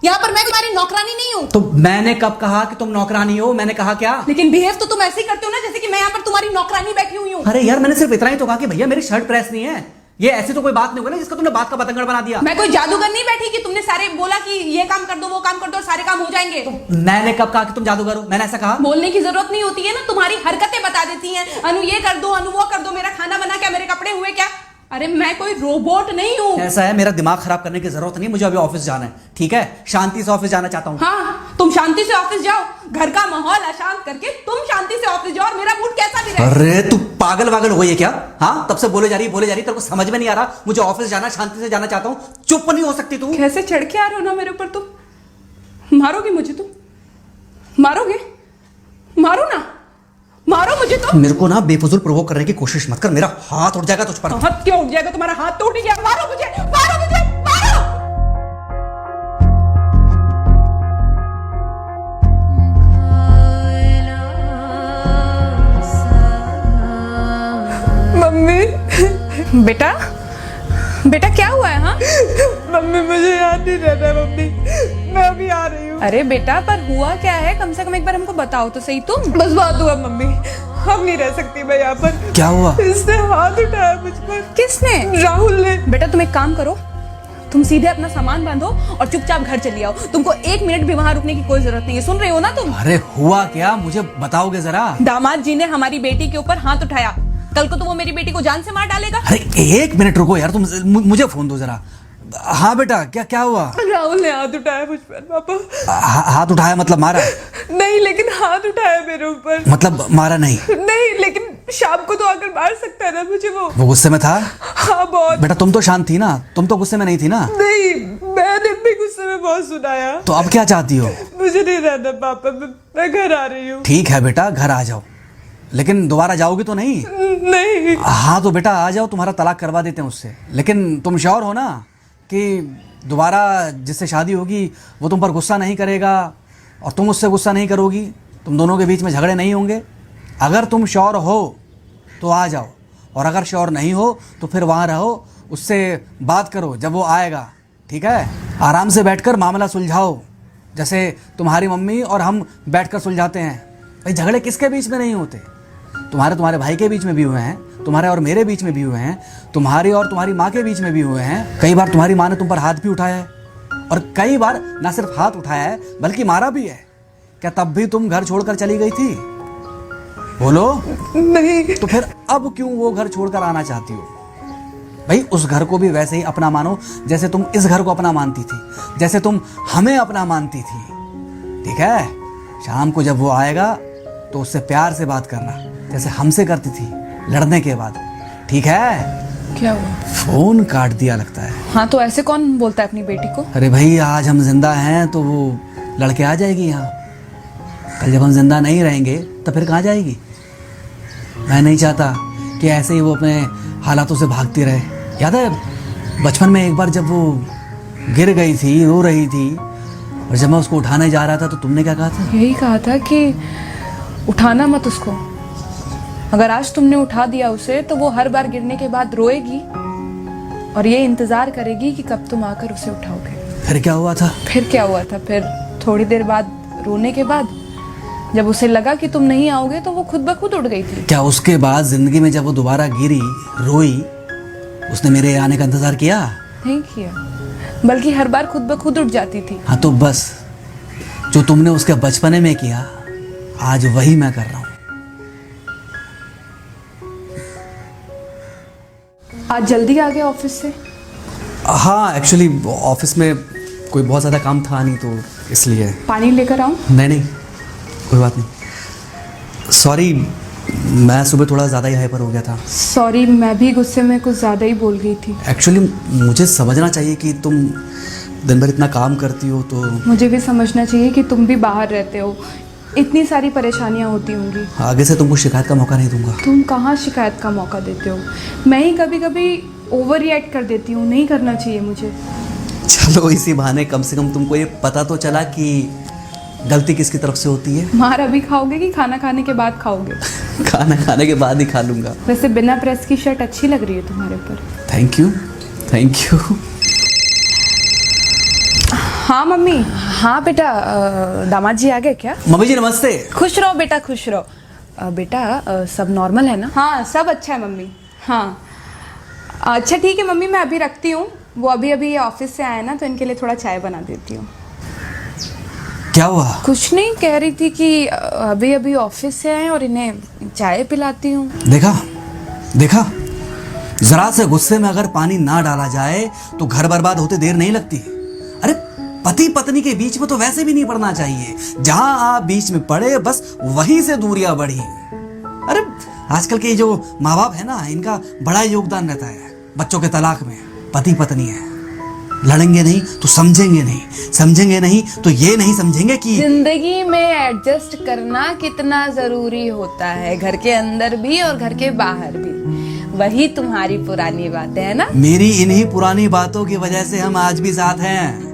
यहाँ पर मैं तुम्हारी नौकरानी नहीं हूँ। तो मैंने कब कहा कि तुम नौकरानी हो? मैंने कहा क्या? लेकिन बिहेव तो तुम ऐसे ही करते हो ना जैसे कि मैं यहाँ पर तुम्हारी नौकरानी बैठी हुई हूँ। अरे यार मैंने सिर्फ इतना ही तो कहा कि भैया मेरी शर्ट प्रेस नहीं है। ये ऐसी तो कोई बात नहीं होगी ना जिसका तुमने बात का बतंगड़ बना दिया। मैं कोई जादूगर नहीं बैठी कि तुमने सारे बोला कि ये काम कर दो वो काम कर दो और सारे काम हो जाएंगे। मैंने कब कहा कि तुम जादूगर हो? मैंने ऐसा कहा? बोलने की जरूरत नहीं होती है ना, तुम्हारी हरकतें बता देती हैं। अनु ये कर दो, अनु वो कर दो, मेरा खाना बना क्या, मेरे कपड़े हुए क्या। अरे मैं कोई रोबोट नहीं हूँ। ऐसा है, मेरा दिमाग खराब करने की जरूरत नहीं, मुझे अभी ऑफिस जाना है। ठीक है, शांति से ऑफिस जाना चाहता हूँ। हाँ तुम शांति से ऑफिस जाओ, घर का माहौल अशांत करके तुम शांति से ऑफिस जाओ और मेरा मूड कैसा भी रहे। अरे तू पागल वागल हो गई है क्या? हाँ तब से बोले जा रही तेरे को समझ में नहीं आ रहा। मुझे ऑफिस जाना, शांति से जाना चाहता हूँ। चुप नहीं हो सकती तू? कैसे चढ़ के आ रहे हो ना मेरे ऊपर। तुम मारोगे मुझे? तुम मारोगे? मारो ना, मारो मुझे। तो मेरे को ना बेफजूल प्रोवोक करने की कोशिश मत कर, मेरा हाथ उठ जाएगा तुझ पर। हाथ क्यों उठ जाएगा? तुम्हारा हाथ तो उठ गया। मारो मुझे, मारो मुझे, मारो। मम्मी। बेटा बेटा क्या हुआ है? हाँ मम्मी मुझे याद नहीं रहता है मम्मी, मैं अभी आ रही हूँ। अरे बेटा पर हुआ क्या है? कम से कम एक बार हमको बताओ तो सही। तुम बस बात हुआ मम्मी, हम नहीं रह सकती मैं यहाँ पर। क्या हुआ? इसने हाथ उठाया मुझ पर। किसने? राहुल ने। बेटा तुम एक काम करो, तुम सीधे अपना सामान बांधो और चुपचाप घर चली आओ। तुमको 1 मिनट भी वहां रुकने की कोई जरूरत नहीं है। सुन रहे हो ना तुम? अरे हुआ क्या, मुझे बताओगे जरा। दामाद जी ने हमारी बेटी के ऊपर हाथ उठाया। कल को तो वो मेरी बेटी को जान से मार डालेगा। अरे 1 मिनट रुको यार, तुम मुझे फोन दो जरा। हाँ बेटा क्या क्या हुआ? राहुल ने हाथ उठाया मुझ पर पापा। हाथ उठाया मतलब मारा? नहीं लेकिन हाथ उठाया मेरे ऊपर। मतलब मारा नहीं? नहीं लेकिन शाम को तो आकर मार सकता है ना मुझे वो गुस्से में था? हाँ बहुत। बेटा तुम तो शांत थी ना, तुम तो गुस्से में नहीं थी ना? नहीं मैंने भी गुस्से में बहुत सुनाया। तो अब क्या चाहती हो? मुझे नहीं रहना पापा, मैं घर आ रही हूँ। ठीक है बेटा घर आ जाओ, लेकिन दोबारा जाओगी तो नहीं? नहीं। हाँ तो बेटा आ जाओ, तुम्हारा तलाक करवा देते हैं उससे। लेकिन तुम श्योर हो ना कि दोबारा जिससे शादी होगी वो तुम पर गुस्सा नहीं करेगा और तुम उससे गुस्सा नहीं करोगी, तुम दोनों के बीच में झगड़े नहीं होंगे? अगर तुम श्योर हो तो आ जाओ, और अगर श्योर नहीं हो तो फिर वहाँ रहो, उससे बात करो जब वो आएगा। ठीक है, आराम से बैठकर मामला सुलझाओ, जैसे तुम्हारी मम्मी और हम बैठकर सुलझाते हैं। भाई झगड़े किसके बीच में नहीं होते? तुम्हारे भाई के बीच में भी हुए हैं, तुम्हारे और मेरे बीच में भी हुए हैं, तुम्हारी और तुम्हारी माँ के बीच में भी हुए हैं। कई बार तुम्हारी माँ ने तुम पर हाथ भी उठाया है, और कई बार ना सिर्फ हाथ उठाया है बल्कि मारा भी है। क्या तब भी तुम घर छोड़कर चली गई थी? बोलो। नहीं। तो फिर अब क्यों वो घर छोड़कर आना चाहती हो? भाई उस घर को भी वैसे ही अपना मानो जैसे तुम इस घर को अपना मानती थी, जैसे तुम हमें अपना मानती थी। ठीक है, शाम को जब वो आएगा तो उससे प्यार से बात करना जैसे हमसे करती थी लड़ने के बाद। ठीक है? क्या हुआ? फोन काट दिया लगता है। हाँ तो ऐसे कौन बोलता है अपनी बेटी को? अरे भाई आज हम जिंदा हैं तो वो लड़के आ जाएगी यहाँ, कल जब हम जिंदा नहीं रहेंगे तो फिर कहाँ जाएगी? मैं नहीं चाहता कि ऐसे ही वो अपने हालातों से भागती रहे। याद है बचपन में एक बार जब वो गिर गई थी, रो रही थी, और जब मैं उसको उठाने जा रहा था तो तुमने क्या कहा था? यही कहा था कि उठाना मत उसको। अगर आज तुमने उठा दिया उसे तो वो हर बार गिरने के बाद रोएगी और ये इंतजार करेगी कि कब तुम आकर उसे उठाओगे। फिर क्या हुआ था? फिर क्या हुआ था? फिर थोड़ी देर बाद रोने के बाद जब उसे लगा कि तुम नहीं आओगे तो वो खुद ब खुद उठ गई थी। क्या उसके बाद जिंदगी में जब वो दोबारा गिरी, रोई, उसने मेरे आने का इंतजार किया? नहीं किया, बल्कि हर बार खुद ब खुद उठ जाती थी। हाँ तो बस जो तुमने उसके बचपने में किया आज वही मैं कर रहा हूँ। आज जल्दी आ गए ऑफिस से? हाँ एक्चुअली ऑफिस में कोई बहुत ज़्यादा काम था नहीं तो इसलिए। पानी लेकर आऊं? नहीं कोई बात नहीं, सॉरी मैं सुबह थोड़ा ज़्यादा ही हाइपर हो गया था। सॉरी, मैं भी गुस्से में कुछ ज़्यादा ही बोल गई थी। एक्चुअली मुझे समझना चाहिए कि तुम दिन भर इतना काम करती हो तो। मुझे भी समझना चाहिए कि तुम भी बाहर रहते हो, इतनी सारी परेशानियां होती होंगी। आगे से तुमको शिकायत का मौका नहीं दूंगा। तुम कहाँ शिकायत का मौका देते हो? मैं ही कभी कभी ओवर रिएक्ट कर देती हूँ, नहीं करना चाहिए मुझे। चलो इसी बहाने कम से कम तुमको ये पता तो चला कि गलती किसकी तरफ से होती है। मार अभी खाओगे कि खाना खाने के बाद खाओगे? खाना खाने के बाद ही खा लूंगा। वैसे बिना प्रेस की शर्ट अच्छी लग रही है तुम्हारे ऊपर। Thank you. हाँ मम्मी। हाँ बेटा, दामाद जी आ गए क्या? मम्मी जी नमस्ते। खुश रहो बेटा, खुश रहो। बेटा सब नॉर्मल है ना? हाँ सब अच्छा है मम्मी। हाँ अच्छा ठीक है मम्मी, मैं अभी रखती हूँ। वो अभी अभी ऑफिस से आए ना, तो इनके लिए थोड़ा चाय बना देती हूँ। क्या हुआ? कुछ नहीं, कह रही थी कि अभी अभी ऑफिस से आए और इन्हें चाय पिलाती हूँ। देखा देखा, जरा से गुस्से में अगर पानी ना डाला जाए तो घर बर्बाद होते देर नहीं लगती। अरे पति पत्नी के बीच में तो वैसे भी नहीं पड़ना चाहिए। जहां आप बीच में पड़े बस वहीं से दूरियां बढ़ी। अरे आजकल के जो माँ बाप है ना, इनका बड़ा योगदान रहता है बच्चों के तलाक में। पति पत्नी है, लड़ेंगे नहीं तो समझेंगे नहीं, समझेंगे नहीं तो ये नहीं समझेंगे कि जिंदगी में एडजस्ट करना कितना जरूरी होता है, घर के अंदर भी और घर के बाहर भी। वही तुम्हारी पुरानी बातें है ना। मेरी इन्हीं पुरानी बातों की वजह से हम आज भी साथ हैं।